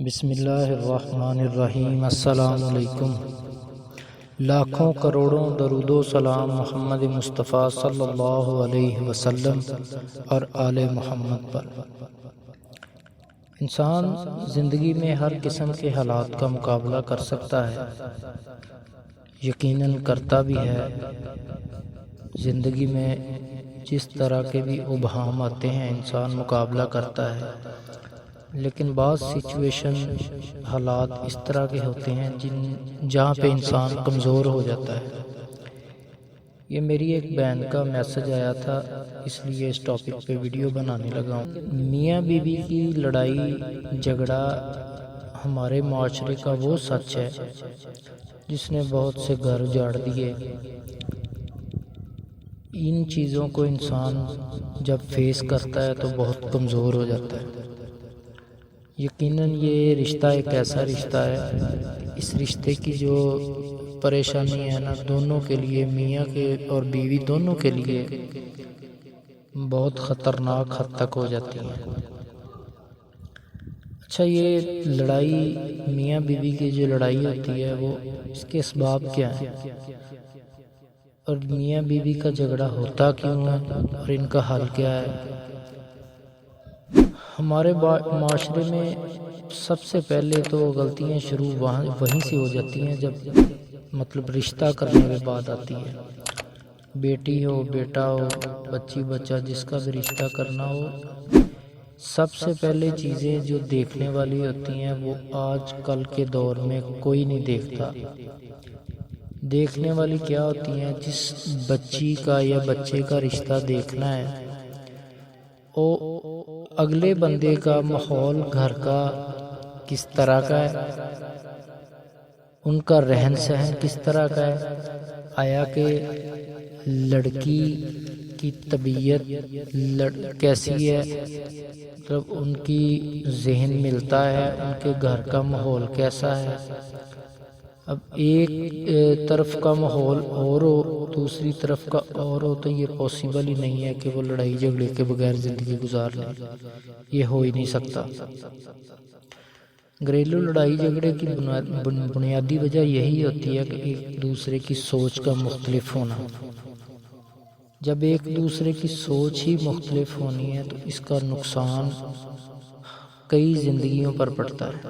بسم اللہ الرحمن الرحیم۔ السلام علیکم۔ لاکھوں کروڑوں درود و سلام محمد مصطفیٰ صلی اللہ علیہ وسلم اور آل محمد پر۔ انسان زندگی میں ہر قسم کے حالات کا مقابلہ کر سکتا ہے، یقیناً کرتا بھی ہے۔ زندگی میں جس طرح کے بھی ابہام آتے ہیں انسان مقابلہ کرتا ہے، لیکن بعض سچویشن حالات اس طرح کے ہوتے ہیں جہاں پہ انسان کمزور ہو جاتا ہے۔ یہ میری ایک بہن کا میسج آیا تھا، اس لیے اس ٹاپک پہ ویڈیو بنانے لگا ہوں۔ میاں بیوی کی لڑائی جھگڑا ہمارے معاشرے کا وہ سچ ہے جس نے بہت سے گھر اجاڑ دیے۔ ان چیزوں کو انسان جب فیس کرتا ہے تو بہت کمزور ہو جاتا ہے۔ یقیناً یہ رشتہ ایک ایسا رشتہ ہے، اس رشتے کی جو پریشانی ہے نا دونوں کے لیے، میاں کے اور بیوی دونوں کے لیے بہت خطرناک حد تک ہو جاتی ہے۔ اچھا، یہ لڑائی میاں بیوی کی جو لڑائی ہوتی ہے وہ اس کے اسباب کیا ہیں، اور میاں بیوی کا جھگڑا ہوتا کیوں ہے، اور ان کا حل کیا ہے؟ ہمارے معاشرے میں سب سے پہلے تو غلطیاں شروع وہیں سے ہو جاتی ہیں جب مطلب رشتہ کرنے کے بعد آتی ہے۔ بیٹی ہو، بیٹا ہو، بچی بچہ، جس کا بھی رشتہ کرنا ہو، سب سے پہلے چیزیں جو دیکھنے والی ہوتی ہیں وہ آج کل کے دور میں کوئی نہیں دیکھتا۔ دیکھنے والی کیا ہوتی ہیں؟ جس بچی کا یا بچے کا رشتہ دیکھنا ہے وہ اگلے بندے کا ماحول گھر کا کس طرح کا ہے، ان کا رہن سہن کس طرح کا ہے، آیا کہ لڑکی کی طبیعت کیسی ہے، مطلب ان کی ذہن ملتا ہے، ان کے گھر کا ماحول کیسا ہے۔ اب ایک طرف کا ماحول اور ہو، دوسری طرف کا اور ہو، تو یہ پاسبل ہی نہیں ہے کہ وہ لڑائی جھگڑے کے بغیر زندگی گزار لیں، یہ ہو ہی نہیں سکتا۔ گھریلو لڑائی جھگڑے کی بنیادی وجہ یہی ہوتی ہے کہ ایک دوسرے کی سوچ کا مختلف ہونا۔ جب ایک دوسرے کی سوچ ہی مختلف ہونی ہے تو اس کا نقصان کئی زندگیوں پر پڑتا ہے۔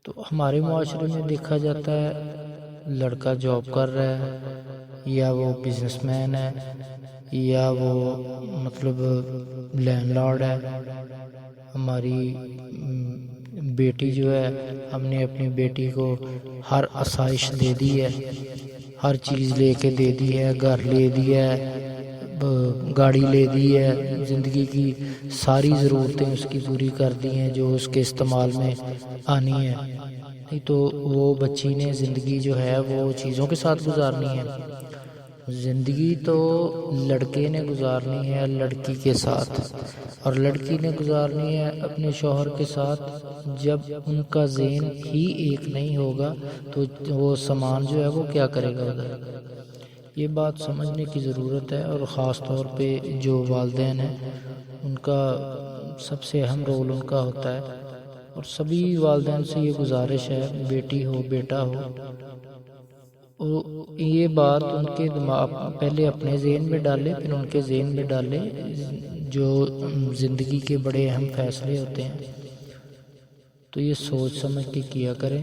تو ہمارے معاشرے میں دیکھا جاتا ہے لڑکا جاب کر رہا ہے، یا وہ بزنس مین ہے، یا وہ مطلب لینڈ لارڈ ہے۔ ہماری بیٹی جو ہے، ہم نے اپنی بیٹی کو ہر آسائش دے دی ہے، ہر چیز لے کے دے دی ہے، گھر لے دیا ہے، گاڑی لے دی ہے، زندگی کی ساری ضرورتیں اس کی پوری کر دی ہیں جو اس کے استعمال میں آنی ہے۔ نہیں تو وہ بچی نے زندگی جو ہے وہ چیزوں کے ساتھ گزارنی ہے۔ زندگی تو لڑکے نے گزارنی ہے لڑکی کے ساتھ، اور لڑکی نے گزارنی ہے اپنے شوہر کے ساتھ۔ جب ان کا ذہن ہی ایک نہیں ہوگا تو وہ سامان جو ہے وہ کیا کرے گا ادھر۔ یہ بات سمجھنے کی ضرورت ہے، اور خاص طور پہ جو والدین ہیں ان کا سب سے اہم رول ان کا ہوتا ہے، اور سبھی والدین سے یہ گزارش ہے، بیٹی ہو بیٹا ہو، یہ بات ان کے دماغ پہلے اپنے ذہن میں ڈالے، پھر ان کے ذہن میں ڈالے جو زندگی کے بڑے اہم فیصلے ہوتے ہیں تو یہ سوچ سمجھ کے کیا کریں۔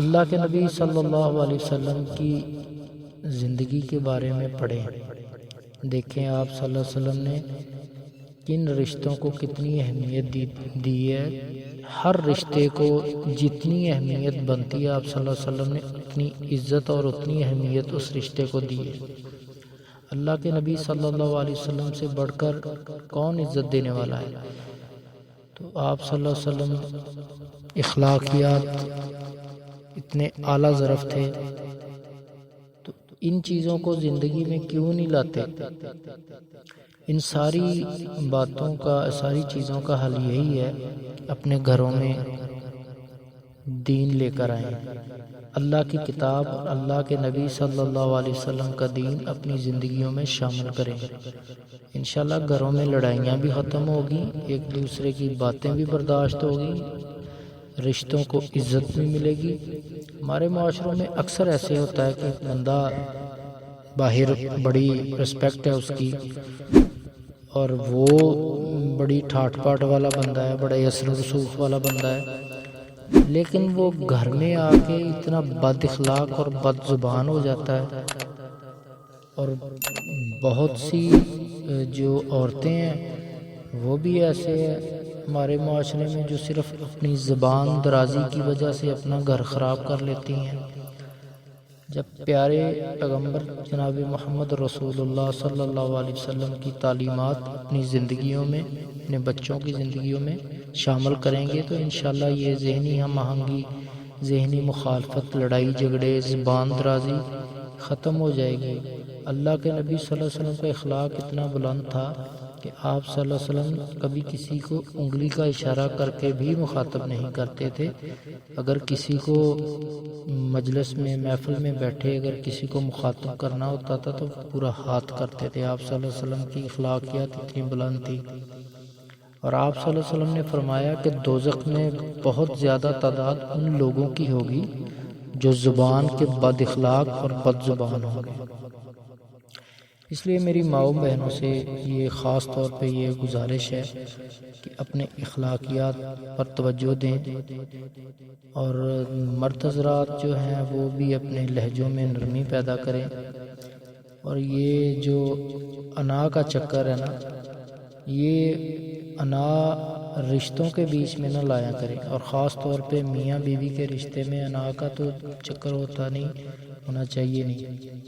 اللہ کے نبی صلی اللہ علیہ وسلم کی زندگی کے بارے میں پڑھیں، دیکھیں آپ صلی اللہ علیہ وسلم نے کن رشتوں کو کتنی اہمیت دی ہے۔ ہر رشتے کو جتنی اہمیت بنتی ہے آپ صلی اللہ علیہ وسلم نے اتنی عزت اور اتنی اہمیت اس رشتے کو دی ہے۔ اللہ کے نبی صلی اللہ علیہ وسلم سے بڑھ کر کون عزت دینے والا ہے؟ تو آپ صلی اللہ علیہ وسلم اخلاقیات اتنے اعلیٰ ظرف تھے، تو ان چیزوں کو زندگی میں کیوں نہیں لاتے؟ ان ساری باتوں کا، ساری چیزوں کا حل یہی ہے، اپنے گھروں میں دین لے کر آئیں، اللہ کی کتاب اور اللہ کے نبی صلی اللہ علیہ وسلم کا دین اپنی زندگیوں میں شامل کریں۔ انشاءاللہ گھروں میں لڑائیاں بھی ختم ہوگی، ایک دوسرے کی باتیں بھی برداشت ہوگی، رشتوں کو عزت بھی ملے گی۔ ہمارے معاشروں میں اکثر ایسے ہوتا ہے کہ بندہ باہر بڑی رسپیکٹ ہے اس کی اور وہ بڑی ٹھاٹ پاٹ والا بندہ ہے، بڑا اثر و رسوخ والا بندہ ہے، لیکن وہ گھر میں آ کے اتنا بد اخلاق اور بد زبان ہو جاتا ہے۔ اور بہت سی جو عورتیں ہیں وہ بھی ایسے ہیں ہمارے معاشرے میں جو صرف اپنی زبان درازی کی وجہ سے اپنا گھر خراب کر لیتی ہیں، جب پیارے پیغمبر جناب محمد رسول اللہ صلی اللہ علیہ وسلم کی تعلیمات اپنی زندگیوں میں، اپنے بچوں کی زندگیوں میں شامل کریں گے تو انشاءاللہ یہ ذہنی ہم آہنگی، ذہنی مخالفت، لڑائی جھگڑے، زبان درازی ختم ہو جائے گی۔ اللہ کے نبی صلی اللہ علیہ وسلم کا اخلاق اتنا بلند تھا کہ آپ صلی اللہ علیہ وسلم کبھی کسی کو انگلی کا اشارہ کر کے بھی مخاطب نہیں کرتے تھے۔ اگر کسی کو مجلس میں، محفل میں بیٹھے اگر کسی کو مخاطب کرنا ہوتا تھا تو پورا ہاتھ کرتے تھے۔ آپ صلی اللہ علیہ وسلم کی اخلاقیات اتنی بلند تھی، اور آپ صلی اللہ علیہ وسلم نے فرمایا کہ دوزخ میں بہت زیادہ تعداد ان لوگوں کی ہوگی جو زبان کے بد اخلاق اور بد زبان ہوں گے۔ اس لیے میری ماؤں بہنوں سے یہ خاص طور پہ یہ گزارش ہے کہ اپنے اخلاقیات پر توجہ دیں، اور مرد حضرات جو ہیں وہ بھی اپنے لہجوں میں نرمی پیدا کریں، اور یہ جو انا کا چکر ہے نا، یہ انا رشتوں کے بیچ میں نہ لایا کریں، اور خاص طور پہ میاں بیوی کے رشتے میں انا کا تو چکر ہونا چاہیے نہیں۔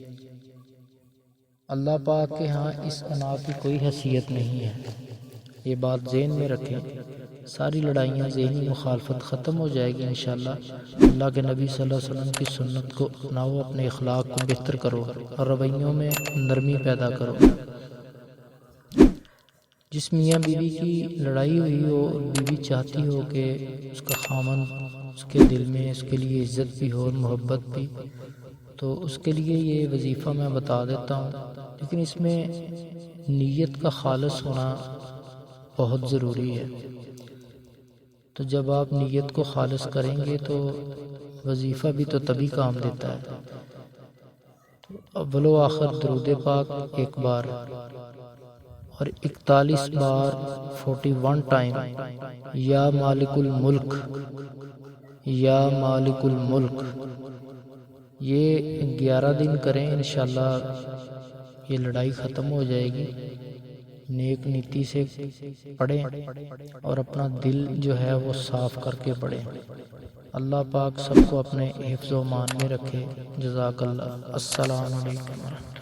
اللہ پاک کے ہاں اس انا کی کوئی حیثیت نہیں ہے، یہ بات ذہن میں رکھیں۔ ساری لڑائیاں، ذہنی مخالفت ختم ہو جائے گی انشاءاللہ۔ اللہ کے نبی صلی اللہ علیہ وسلم کی سنت کو اپناؤ، اپنے اخلاق کو بہتر کرو اور رویوں میں نرمی پیدا کرو۔ جس میاں بیوی کی لڑائی ہوئی ہو اور بیوی چاہتی ہو کہ اس کا خامن اس کے دل میں اس کے لیے عزت بھی ہو اور محبت بھی، تو اس کے لیے یہ وظیفہ میں بتا دیتا ہوں، لیکن اس میں نیت کا خالص ہونا بہت ضروری ہے۔ تو جب آپ نیت کو خالص کریں گے تو وظیفہ بھی تو تبھی کام دیتا ہے۔ اول و آخر درود پاک ایک بار اور 41 بار 41 ٹائم یا مالک الملک یا مالک الملک، یہ 11 دن کریں، انشاءاللہ یہ لڑائی ختم ہو جائے گی۔ نیک نیتی سے پڑھیں اور اپنا دل جو ہے وہ صاف کر کے پڑھیں۔ اللہ پاک سب کو اپنے حفظ و امان میں رکھے۔ جزاک اللہ۔ السلام علیکم۔